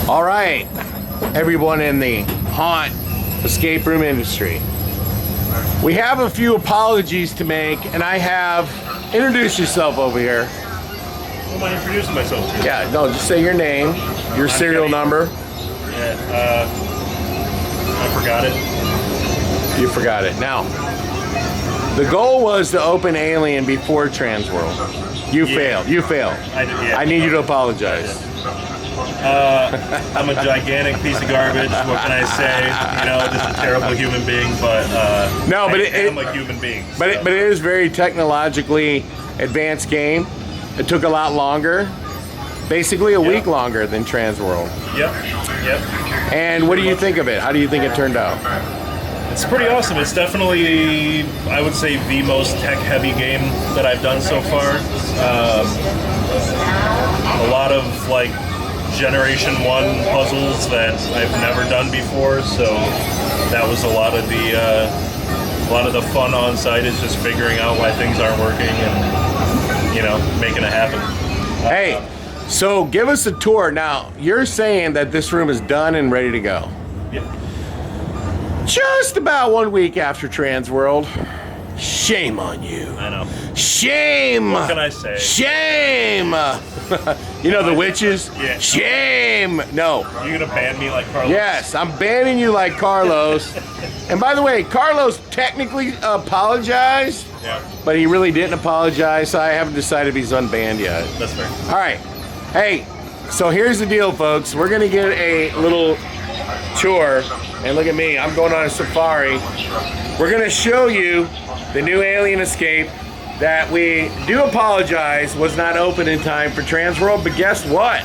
All right, everyone in the haunt escape room industry. We have a few apologies to make, and I have, introduce yourself over here. Who am I introducing myself to? Yeah, no, just say your name, your serial number. Yeah, I forgot it. You forgot it. Now, the goal was to open Alien before Transworld. You failed. You failed. I need you to apologize. I'm a gigantic piece of garbage. What can I say? You know, just a terrible human being. But no, but I'm a human being. So. But it is very technologically advanced game. It took a lot longer, basically a week longer than Transworld. Yep. And what do you think of it? How do you think it turned out? It's pretty awesome. It's definitely, I would say, the most tech-heavy game that I've done so far. A lot of like Generation 1 puzzles that I've never done before, so that was a lot of the fun on site is just figuring out why things aren't working and, you know, making it happen. Hey, so give us a tour. Now, you're saying that this room is done and ready to go. Yep. Just about 1 week after Transworld. Shame on you. I know. Shame. What can I say? Shame. You know the witches? Yeah. Shame. No. You gonna ban me like Carlos? Yes, I'm banning you like Carlos. And by the way, Carlos technically apologized, but he really didn't apologize, so I haven't decided if he's unbanned yet. That's fair. All right. Hey, so here's the deal, folks. We're going to get a little tour. And look at me. I'm going on a safari. We're going to show you the new Alien Escape that we do apologize was not open in time for Transworld, but guess what?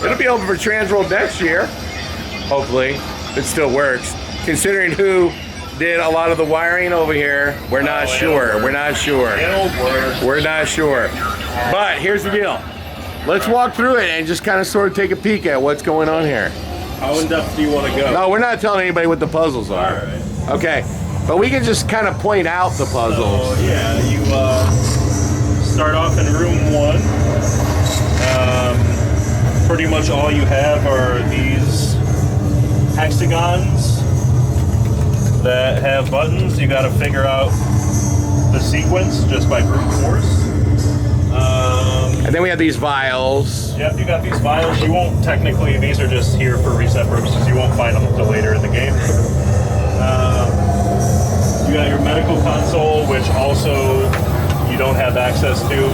It'll be open for Transworld next year. Hopefully. It still works. Considering who did a lot of the wiring over here, we're not sure. We're not sure. It'll work. We're not sure. But here's the deal. Let's walk through it and just kind of sort of take a peek at what's going on here. How in depth do you want to go? No, we're not telling anybody what the puzzles are. All right. Okay. But we can just kind of point out the puzzles. So, yeah, you start off in room 1. Pretty much all you have are these hexagons that have buttons. You got to figure out the sequence just by brute force. And then we have these vials. Yep, you got these vials. You won't technically, these are just here for reset purposes. You won't find them until later in the game. You got your medical console, which also you don't have access to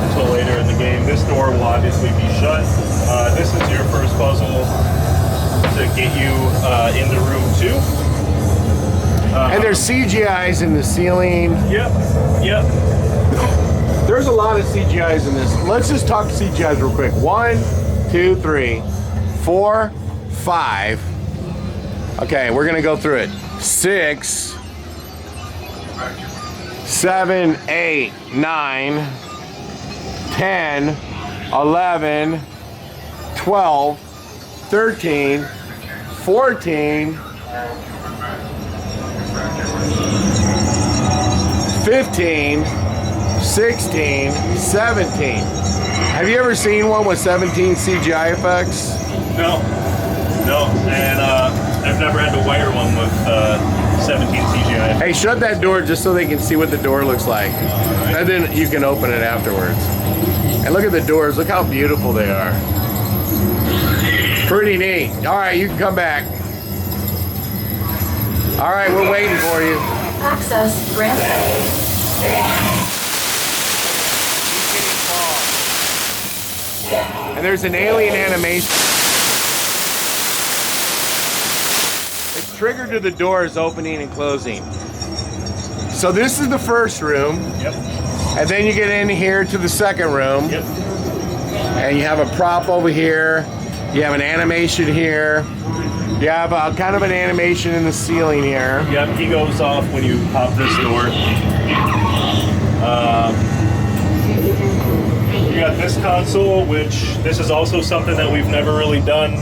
until later in the game. This door will obviously be shut. This is your first puzzle to get you into room 2. And there's CGIs in the ceiling. Yep. There's a lot of CGIs in this. Let's just talk CGIs real quick. 1, 2, 3, 4, 5. Okay, we're gonna go through it. 6, 7, 8, 9, 10, 11, 12, 13, 14, 15, 16, 17. Have you ever seen one with 17 CGI effects? No. And I've never had to wire one with 17 CGI. Hey, shut that door just so they can see what the door looks like. Right. And then you can open it afterwards. And look at the doors. Look how beautiful they are. Pretty neat. All right, you can come back. All right, we're waiting for you. Access granted. And there's an alien animation. It's triggered to the doors opening and closing. So this is the first room. Yep. And then you get in here to the second room. Yep. And you have a prop over here. You have an animation here. You have a, kind of an animation in the ceiling here. Yep, he goes off when you pop this door. You got this console, which this is also something that we've never really done.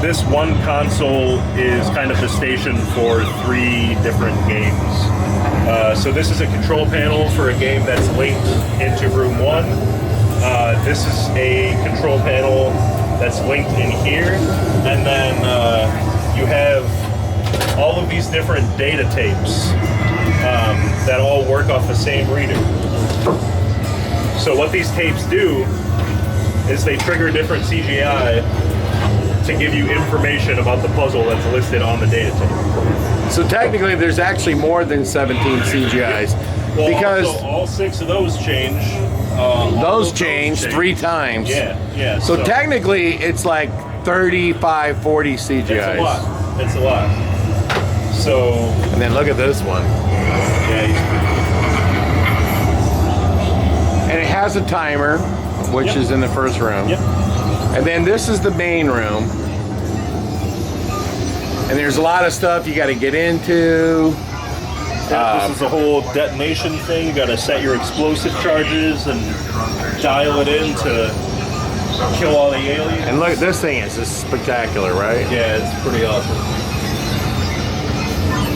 This one console is kind of the station for 3 different games. So this is a control panel for a game that's linked into room 1. This is a control panel that's linked in here, and then you have all of these different data tapes that all work off the same reader. So what these tapes do is they trigger different CGI to give you information about the puzzle that's listed on the data tape. So technically, there's actually more than 17 CGIs Well, because also, all 6 of those change. those change 3 times. Yeah. So technically, it's like 35, 40 CGIs. It's a lot. It's a lot. So. And then look at this one. Yeah. And it has a timer, which is in the first room. Yep. And then this is the main room. And there's a lot of stuff you got to get into. This is a whole detonation thing. You got to set your explosive charges and dial it in to kill all the aliens. And look, this thing is just spectacular, right? Yeah, it's pretty awesome.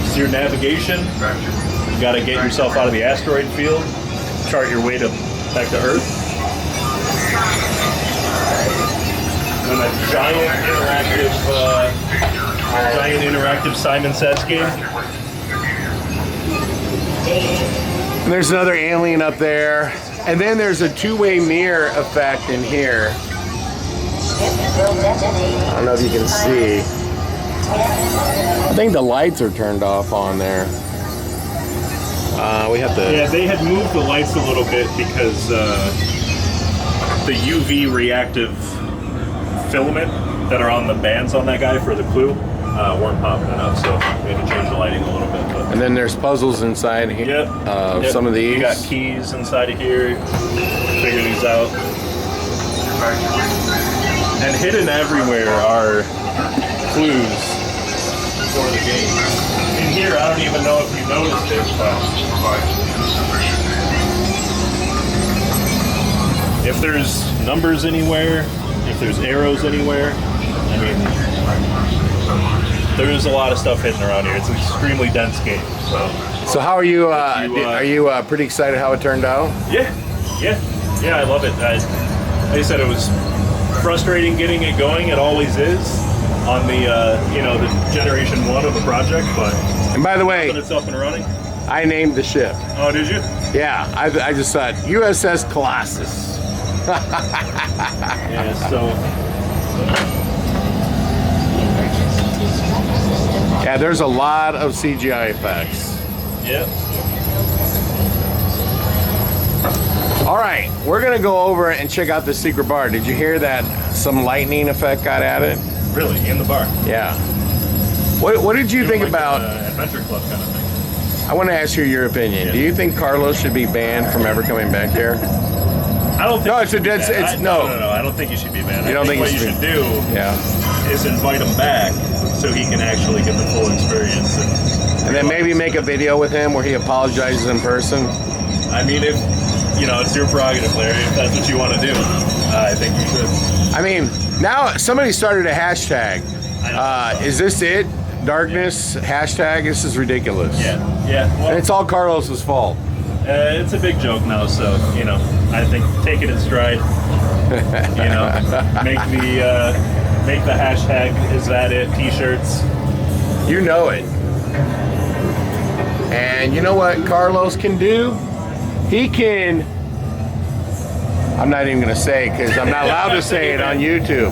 It's your navigation. You got to get yourself out of the asteroid field. Chart your way back to Earth. And a giant interactive Simon Says game. And there's another alien up there. And then there's a 2-way mirror effect in here. I don't know if you can see. I think the lights are turned off on there. We have to... Yeah, they had moved the lights a little bit because the UV reactive filament that are on the bands on that guy for the clue weren't popping enough, so we had to change the lighting a little bit. But. And then there's puzzles inside here. Yep. Some of these. You got keys inside of here. Figure these out. And hidden everywhere are clues for the game. In here, I don't even know if you noticed it, but if there's numbers anywhere, if there's arrows anywhere, I mean, there's a lot of stuff hidden around here. It's an extremely dense game. So how are you? Are you pretty excited how it turned out? Yeah, I love it. Like I said, it was frustrating getting it going. It always is on the the generation 1 of the project, but And by the way, it's up and running. I named the ship. Oh, did you? Yeah, I just thought USS Colossus. Yeah. So. Yeah, there's a lot of CGI effects. Yep. All right, we're gonna go over and check out the secret bar. Did you hear that some lightning effect got added? Really, in the bar. Yeah. What did you think Like about? Adventure Club kind of thing. I want to ask you your opinion. Yeah. Do you think Carlos should be banned from ever coming back here? I don't think. No, it's a dead. No. I don't think he should be banned. You don't think what he you should should do Yeah. is invite him back so he can actually get the full experience. And then maybe make a video with him where he apologizes in person. I mean, if it's your prerogative, Larry. If that's what you want to do, I think you should. I mean, now somebody started a hashtag. Is this it? Darkness hashtag. This is ridiculous. Yeah. Well, And it's all Carlos's fault. it's a big joke now, so I think take it in stride. Make the hashtag "Is that it?" T-shirts. You know it. And you know what Carlos can do? He can. I'm not even going to say because I'm not allowed to say it on YouTube.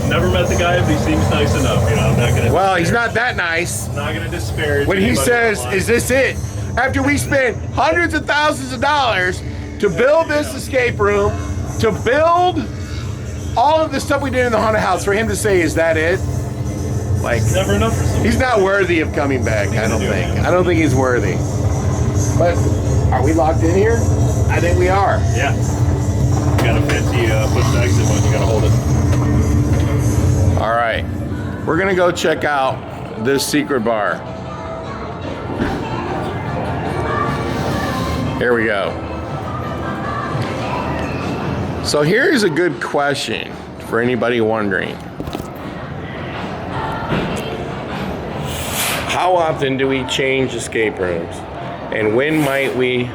Never met the guy, but he seems nice enough. I'm not gonna. Well, he's not that nice. Not gonna disparage. When he anybody says, online. "Is this it?" After we spent hundreds of thousands of dollars to build this escape room, to build all of the stuff we did in the haunted house, for him to say, "Is that it?" Like, Never enough for some. he's not worthy of coming back. I don't do, think. man. I don't think he's worthy. But are we locked in here? I think we are. Yeah. You got a fancy push to exit button. You gotta hold it. All right, we're gonna go check out this secret bar. Here we go. So here's a good question for anybody wondering. How often do we change escape rooms? And when might we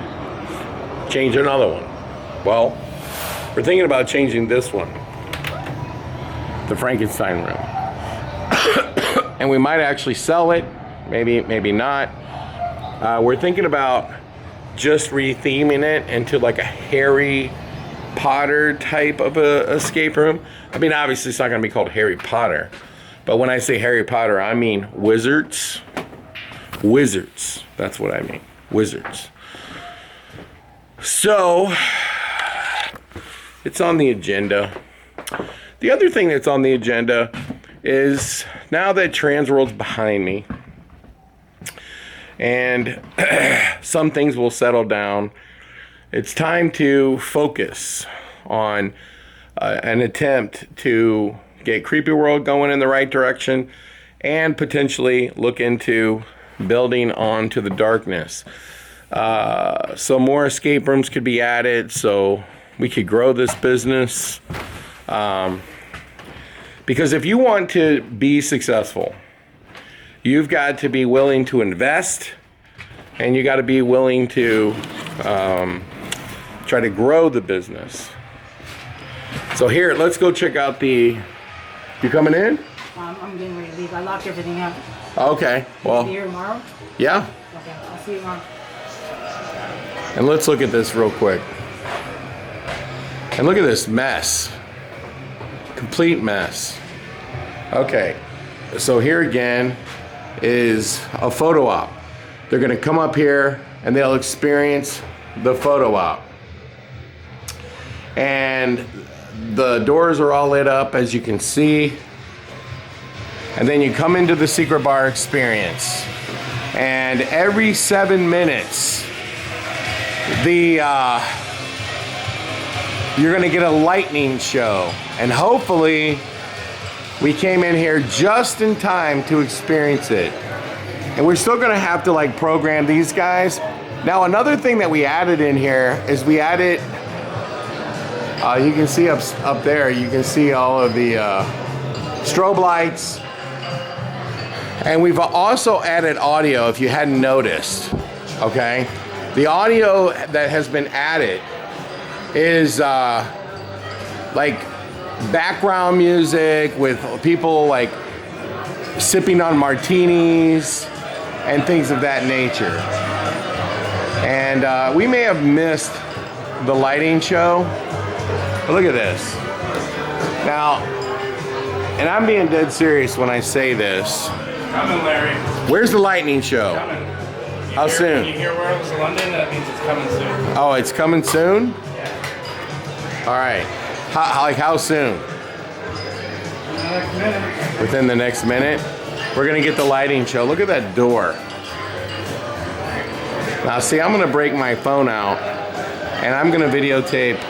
change another one? Well, we're thinking about changing this one. the Frankenstein room. And we might actually sell it, maybe not. We're thinking about just retheming it into like a Harry Potter type of a escape room. I mean, obviously it's not gonna be called Harry Potter, but when I say Harry Potter, I mean wizards. Wizards, that's what I mean, wizards. So, it's on the agenda. The other thing that's on the agenda is now that Transworld's behind me and some things will settle down, it's time to focus on an attempt to get Creepy World going in the right direction and potentially look into building onto the darkness. So more escape rooms could be added so we could grow this business. Because if you want to be successful, you've got to be willing to invest and you got to be willing to try to grow the business. So here, let's go check out the, you coming in? I'm getting ready to leave. I locked everything up. Okay, well. Be here tomorrow? Yeah. Okay, I'll see you tomorrow. And let's look at this real quick. And look at this mess. Complete mess. Okay, so here again is a photo op. They're gonna come up here and they'll experience the photo op. And the doors are all lit up, as you can see. And then you come into the secret bar experience. And every 7 minutes, you're gonna get a lightning show. And hopefully, we came in here just in time to experience it. And we're still gonna have to like program these guys. Now another thing that we added in here is we added, you can see up there, you can see all of the strobe lights. And we've also added audio if you hadn't noticed, okay? The audio that has been added is like background music with people like sipping on martinis and things of that nature. And we may have missed the lighting show, but look at this. Now, and I'm being dead serious when I say this. Coming, Larry. Where's the lightning show? Coming. How soon? When you hear where it was London, that means it's coming soon. Oh, it's coming soon? Yeah. All right. How soon? Next minute. Within the next minute? We're gonna get the lighting show. Look at that door. Now see, I'm gonna break my phone out and I'm gonna videotape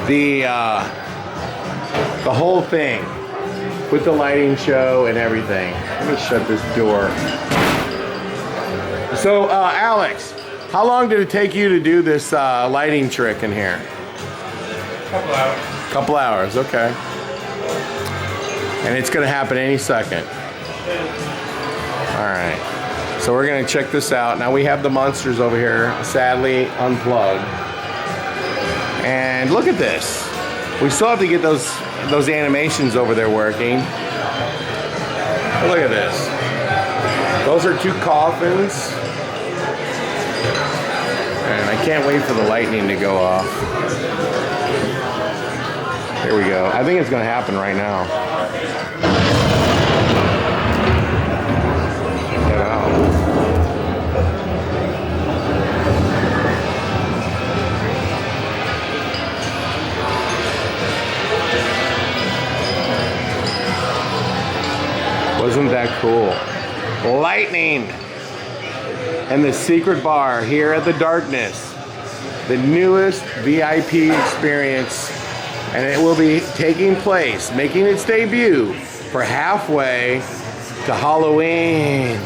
the whole thing with the lighting show and everything. Let me shut this door. So, Alex, how long did it take you to do this lighting trick in here? Couple hours. Couple hours, okay. And it's gonna happen any second. All right. So we're gonna check this out. Now we have the monsters over here, sadly unplugged. And look at this. We still have to get those animations over there working. But look at this. Those are 2 coffins. And I can't wait for the lightning to go off. Here we go. I think it's gonna happen right now. Get out. Wasn't that cool? Lightning! And the secret bar here at the Darkness. The newest VIP experience. And it will be taking place, making its debut for halfway to Halloween.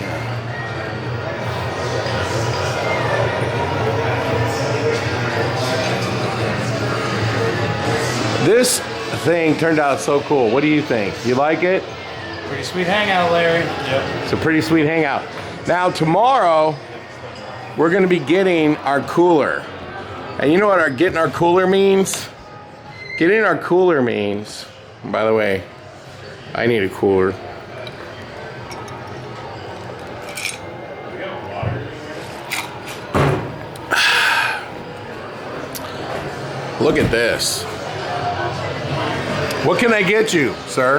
This thing turned out so cool. What do you think? You like it? Pretty sweet hangout, Larry. Yep. It's a pretty sweet hangout. Now tomorrow, we're gonna be getting our cooler. And you know what getting our cooler means? Getting our cooler means, by the way, I need a cooler. Look at this. What can I get you, sir?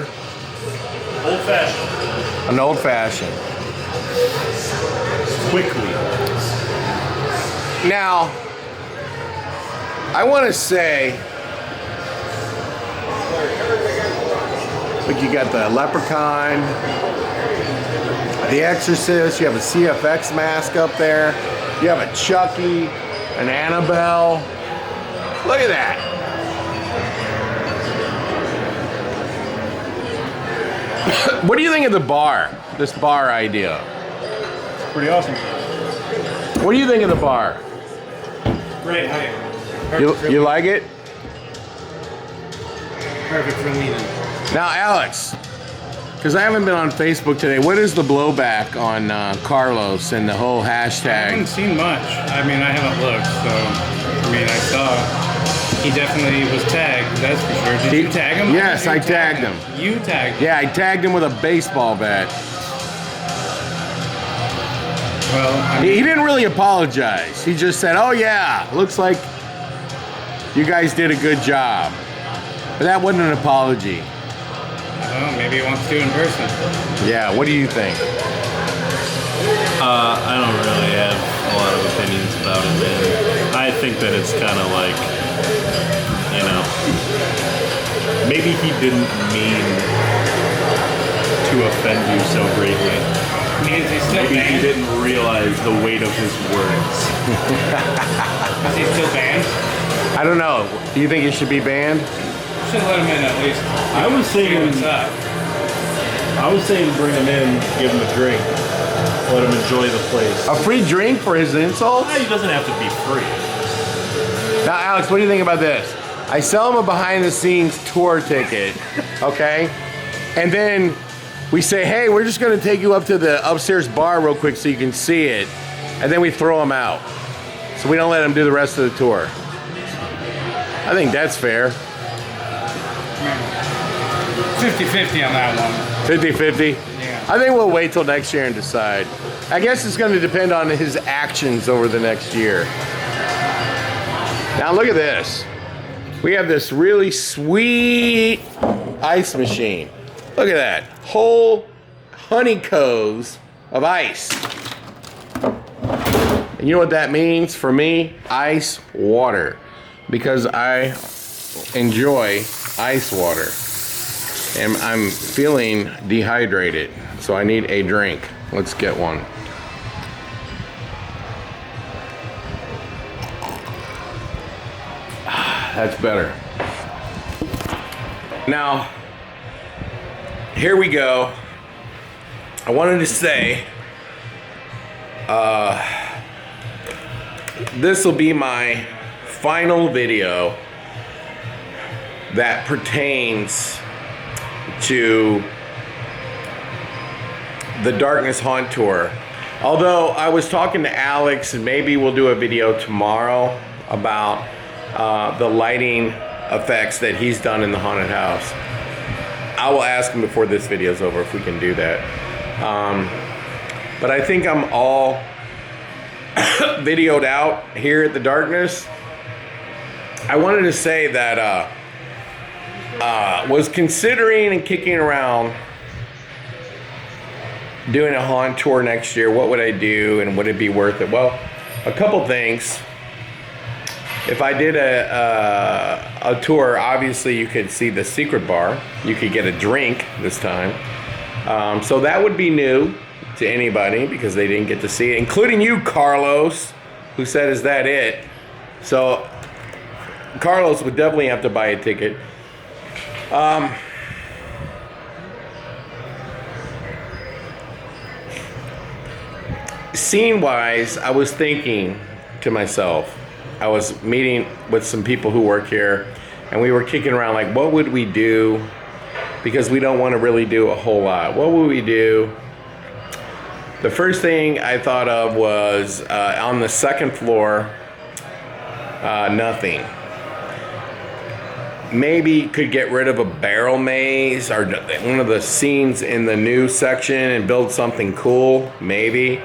Old fashioned. An old fashioned. Quickly. Now, I want to say, look, you got the Leprechaun, the Exorcist, you have a CFX mask up there, you have a Chucky, an Annabelle. Look at that. What do you think of the bar? This bar idea? It's pretty awesome. What do you think of the bar? Great height. You like it? Perfect for leaning. Now, Alex, because I haven't been on Facebook today, what is the blowback on Carlos and the whole I hashtag? haven't seen much. I mean, I haven't looked, so I mean, I saw he definitely was tagged. That's for sure. Did you tag him? Yes, I You tagged him. You tagged him. Yeah, I tagged him with a baseball bat. Well, I mean, He didn't really apologize. He just said, "Oh yeah, looks like you guys did a good job." But that wasn't an apology. I don't know, maybe he wants to in person. Yeah, what do you think? I don't really have a lot of opinions about it, man. I think that it's kind of like, you know, maybe he didn't mean to offend you so greatly. Is he still Maybe he banned? didn't realize the weight of his words. Is he still banned? I don't know. Do you think he should be banned? Should let him in at least. I was See saying, what's up. bring him in, give him a drink, let him enjoy the place. A free drink for his insults? He doesn't have to be free. Now, Alex, what do you think about this? I sell him a behind-the-scenes tour ticket, okay? And then we say, hey, we're just gonna take you up to the upstairs bar real quick so you can see it. And then we throw him out. So we don't let him do the rest of the tour. I think that's fair. 50-50 on that one. 50-50? Yeah. I think we'll wait till next year and decide. I guess it's gonna depend on his actions over the next year. Now look at this. We have this really sweet ice machine. Look at that. Whole honeycombs of ice. And you know what that means for me? Ice water. Because I enjoy ice water. And I'm feeling dehydrated. So I need a drink. Let's get one. That's better. Now, here we go. I wanted to say, this will be my final video that pertains to the Darkness Haunt Tour. Although I was talking to Alex, and maybe we'll do a video tomorrow about the lighting effects that he's done in the haunted house. I will ask him before this video is over if we can do that. But I think I'm all videoed out here at the Darkness. I wanted to say that was considering and kicking around doing a haunt tour next year. What would I do and would it be worth it? Well, a couple things. If I did a tour, obviously you could see the secret bar. You could get a drink this time. So that would be new to anybody because they didn't get to see it, including you, Carlos, who said, is that it? So Carlos would definitely have to buy a ticket. Scene-wise, I was thinking to myself, I was meeting with some people who work here, and we were kicking around like, what would we do? Because we don't want to really do a whole lot. What would we do? The first thing I thought of was on the second floor, nothing. maybe could get rid of a barrel maze or one of the scenes in the new section and build something cool. Maybe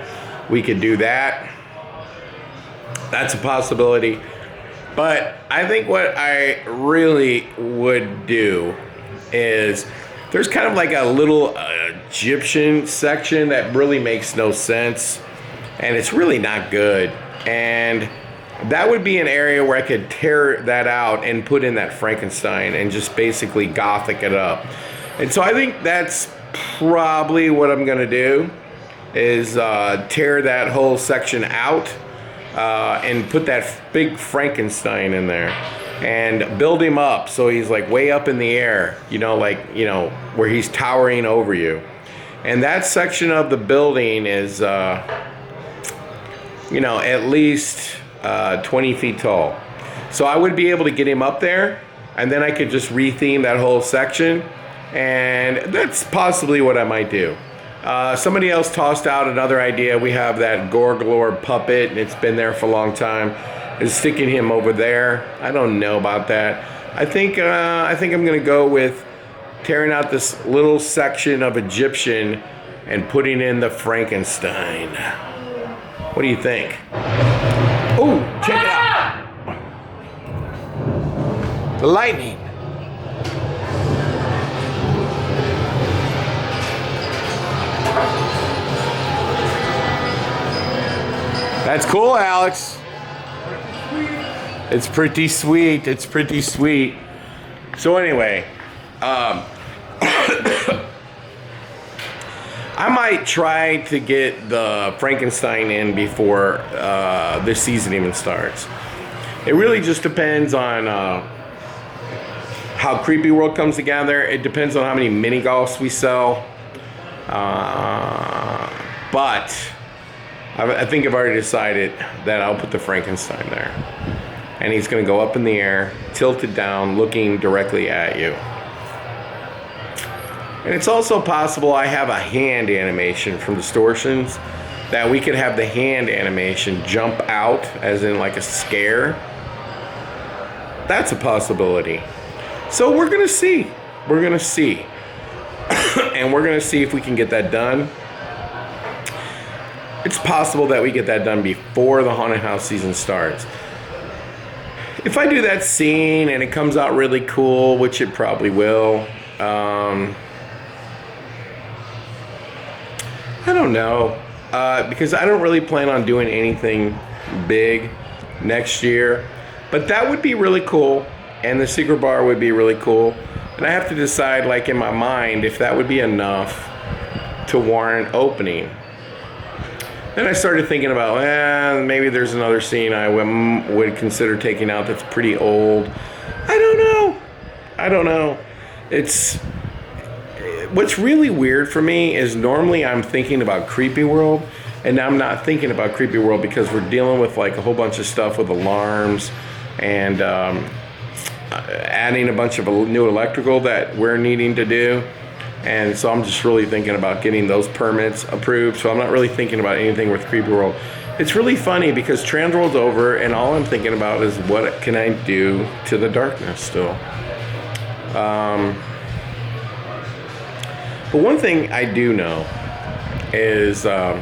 we could do that. That's a possibility. But I think what I really would do is there's kind of like a little Egyptian section that really makes no sense, and it's really not good. And that would be an area where I could tear that out and put in that Frankenstein and just basically gothic it up. And so I think that's probably what I'm gonna do, is tear that whole section out and put that big Frankenstein in there and build him up so he's like way up in the air, where he's towering over you. And that section of the building is, at least 20 feet tall. So I would be able to get him up there, and then I could just retheme that whole section, and that's possibly what I might do. Somebody else tossed out another idea. We have that Gorglor puppet, and it's been there for a long time. Is sticking him over there. I don't know about that. I think I'm gonna go with tearing out this little section of Egyptian and putting in the Frankenstein. What do you think? Oh, check it out. The lightning. That's cool, Alex. It's pretty sweet. It's pretty sweet. So anyway, I might try to get the Frankenstein in before this season even starts. It really just depends on how Creepy World comes together. It depends on how many mini golfs we sell. But I think I've already decided that I'll put the Frankenstein there. And he's gonna go up in the air, tilted down, looking directly at you. And it's also possible I have a hand animation from Distortions, that we could have the hand animation jump out, as in like a scare. That's a possibility. So we're gonna see. We're gonna see. And we're gonna see if we can get that done. It's possible that we get that done before the haunted house season starts. If I do that scene and it comes out really cool, which it probably will, I don't know, because I don't really plan on doing anything big next year, but that would be really cool, and the secret bar would be really cool, and I have to decide, like, in my mind, if that would be enough to warrant opening. Then I started thinking about, maybe there's another scene I would consider taking out that's pretty old. I don't know. What's really weird for me is normally I'm thinking about Creepy World, and I'm not thinking about Creepy World because we're dealing with like a whole bunch of stuff with alarms and adding a bunch of new electrical that we're needing to do. And so I'm just really thinking about getting those permits approved. So I'm not really thinking about anything with Creepy World. It's really funny because Transworld's over, and all I'm thinking about is what can I do to the darkness still. But one thing I do know is I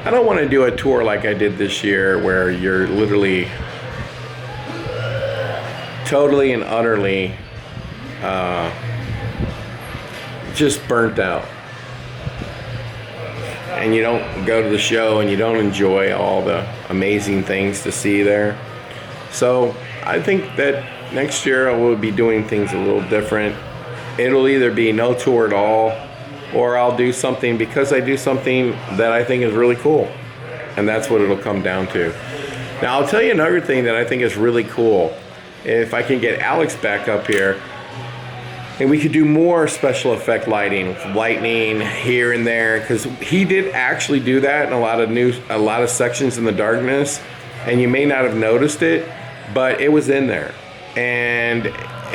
don't want to do a tour like I did this year where you're literally totally and utterly just burnt out, and you don't go to the show and you don't enjoy all the amazing things to see there. So I think that next year I will be doing things a little different. It'll either be no tour at all, or I'll do something because I do something that I think is really cool, and that's what it'll come down to. Now I'll tell you another thing that I think is really cool. If I can get Alex back up here, and we could do more special effect lightning here and there, because he did actually do that in a lot of sections in the darkness, and you may not have noticed it, but it was in there, and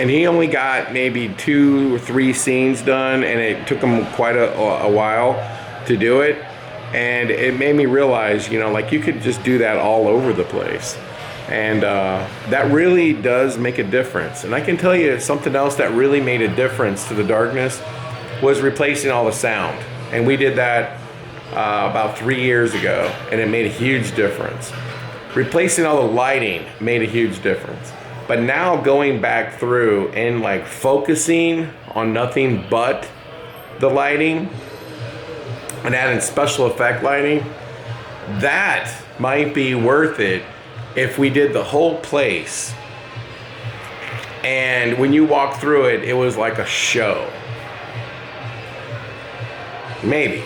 he only got maybe 2 or 3 scenes done, and it took him quite a while to do it, and it made me realize, like, you could just do that all over the place. And that really does make a difference. And I can tell you something else that really made a difference to the darkness was replacing all the sound. And we did that about 3 years ago, and it made a huge difference. Replacing all the lighting made a huge difference. But now going back through and like focusing on nothing but the lighting and adding special effect lighting, that might be worth it if we did the whole place. And when you walk through it, it was like a show. Maybe.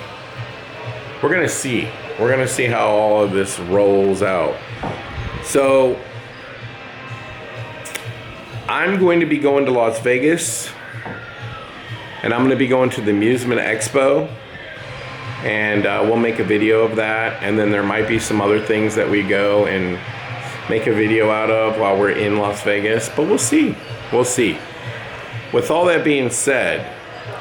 We're gonna see. We're gonna see how all of this rolls out. So I'm going to be going to Las Vegas, and I'm going to be going to the Amusement Expo, and we'll make a video of that. And then there might be some other things that we go and make a video out of while we're in Las Vegas, but we'll see. We'll see. With all that being said,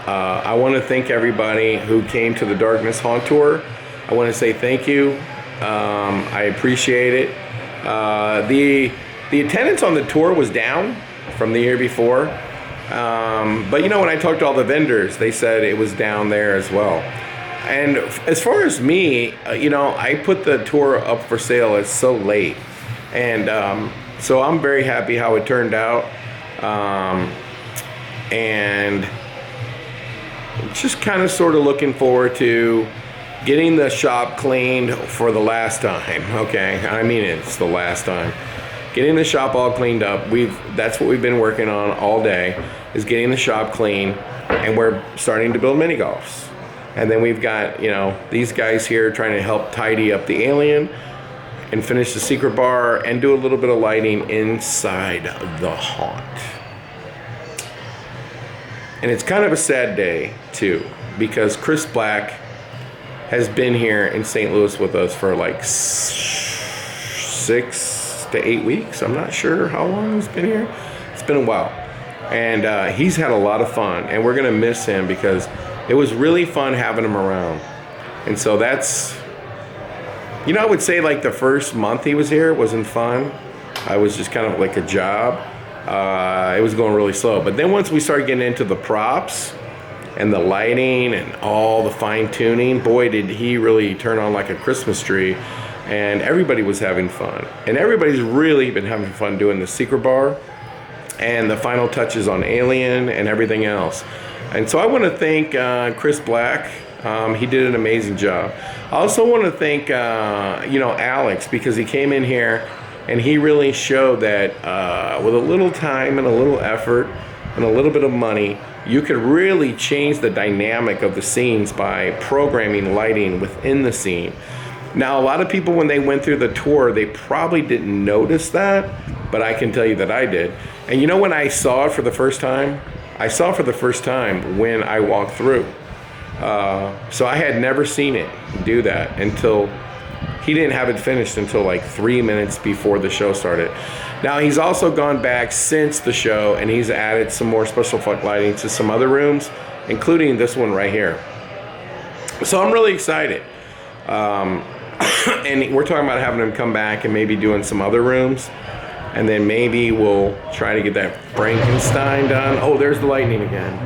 I want to thank everybody who came to the Darkness Haunt Tour. I want to say thank you. I appreciate it. The attendance on the tour was down from the year before. But you know, when I talked to all the vendors, they said it was down there as well. And as far as me, you know, I put the tour up for sale. It's so late. And so I'm very happy how it turned out. And just kind of sort of looking forward to getting the shop cleaned for the last time. Okay, I mean, it's the last time. Getting the shop all cleaned up. That's what we've been working on all day, is getting the shop clean, and we're starting to build mini golfs. And then we've got, you know, these guys here trying to help tidy up the alien and finish the secret bar and do a little bit of lighting inside the haunt. And it's kind of a sad day too, because Chris Black has been here in St. Louis with us for like 6 to 8 weeks. I'm not sure how long he's been here. It's been a while. And he's had a lot of fun, and we're gonna miss him because it was really fun having him around. And so that's, you know, I would say like the first month he was here wasn't fun. I was just kind of like a job. It was going really slow. But then once we started getting into the props and the lighting and all the fine tuning, boy, did he really turn on like a Christmas tree. And everybody was having fun. And everybody's really been having fun doing the secret bar and the final touches on Alien and everything else. And so I want to thank Chris Black. He did an amazing job. I also want to thank, you know, Alex, because he came in here and he really showed that with a little time and a little effort and a little bit of money, you could really change the dynamic of the scenes by programming lighting within the scene. Now, a lot of people, when they went through the tour, they probably didn't notice that, but I can tell you that I did. And you know, when I saw it for the first time, I saw it for the first time when I walked through. So I had never seen it do that until he didn't have it finished until like 3 minutes before the show started. Now, he's also gone back since the show, and he's added some more special effect lighting to some other rooms, including this one right here. So I'm really excited. And we're talking about having him come back and maybe doing some other rooms. And then maybe we'll try to get that Frankenstein done. Oh, there's the lightning again.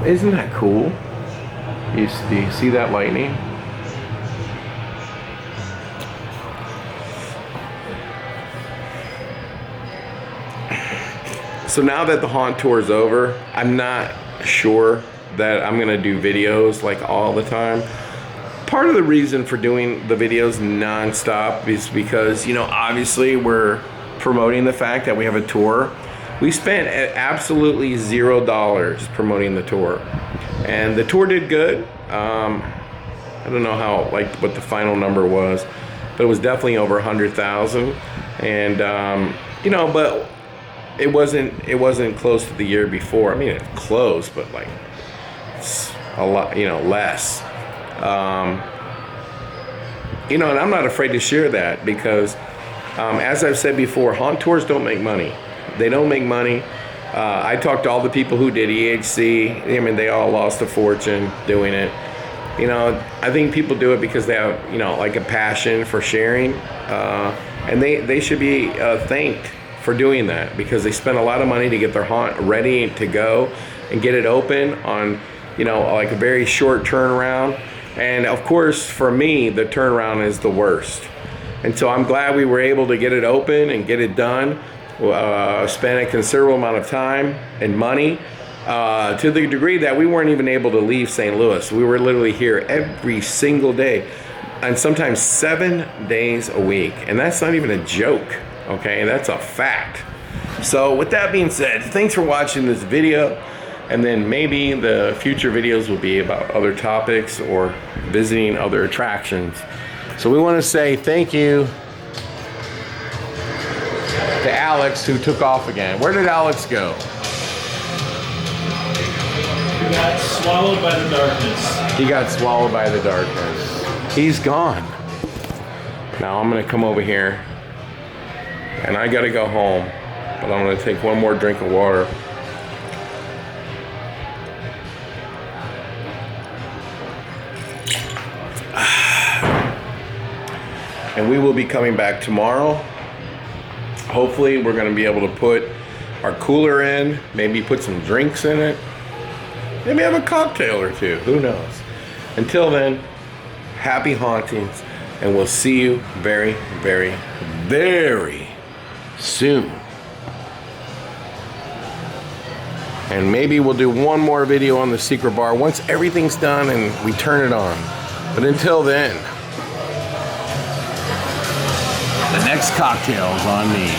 Isn't that cool? Do you see that lightning? So now that the haunt tour is over, I'm not sure that I'm gonna do videos like all the time. Part of the reason for doing the videos non-stop is because, you know, obviously we're promoting the fact that we have a tour. We spent absolutely $0 promoting the tour, and the tour did good. I don't know how, like, what the final number was, but it was definitely over 100,000. And you know, but it wasn't close to the year before. I mean, it's close, but like it's a lot, you know, less. You know, and I'm not afraid to share that because, as I've said before, haunt tours don't make money. They don't make money. I talked to all the people who did EHC. I mean, they all lost a fortune doing it. You know, I think people do it because they have, you know, like a passion for sharing. And they should be thanked for doing that, because they spent a lot of money to get their haunt ready to go and get it open on, you know, like a very short turnaround. And of course, for me, the turnaround is the worst. And so I'm glad we were able to get it open and get it done. Spent a considerable amount of time and money, to the degree that we weren't even able to leave St. Louis. We were literally here every single day, and sometimes 7 days a week. And that's not even a joke, okay? That's a fact. So with that being said, thanks for watching this video. And then maybe the future videos will be about other topics or visiting other attractions. So we want to say thank you to Alex, who took off again. Where did Alex go? He got swallowed by the darkness. He got swallowed by the darkness. He's gone. Now I'm gonna come over here, and I gotta go home, but I'm gonna take one more drink of water. And we will be coming back tomorrow. Hopefully we're gonna be able to put our cooler in, maybe put some drinks in it, maybe have a cocktail or two, who knows. Until then, happy hauntings, and we'll see you very, very, very soon. And maybe we'll do one more video on the secret bar once everything's done and we turn it on. But until then, the next cocktail's on me.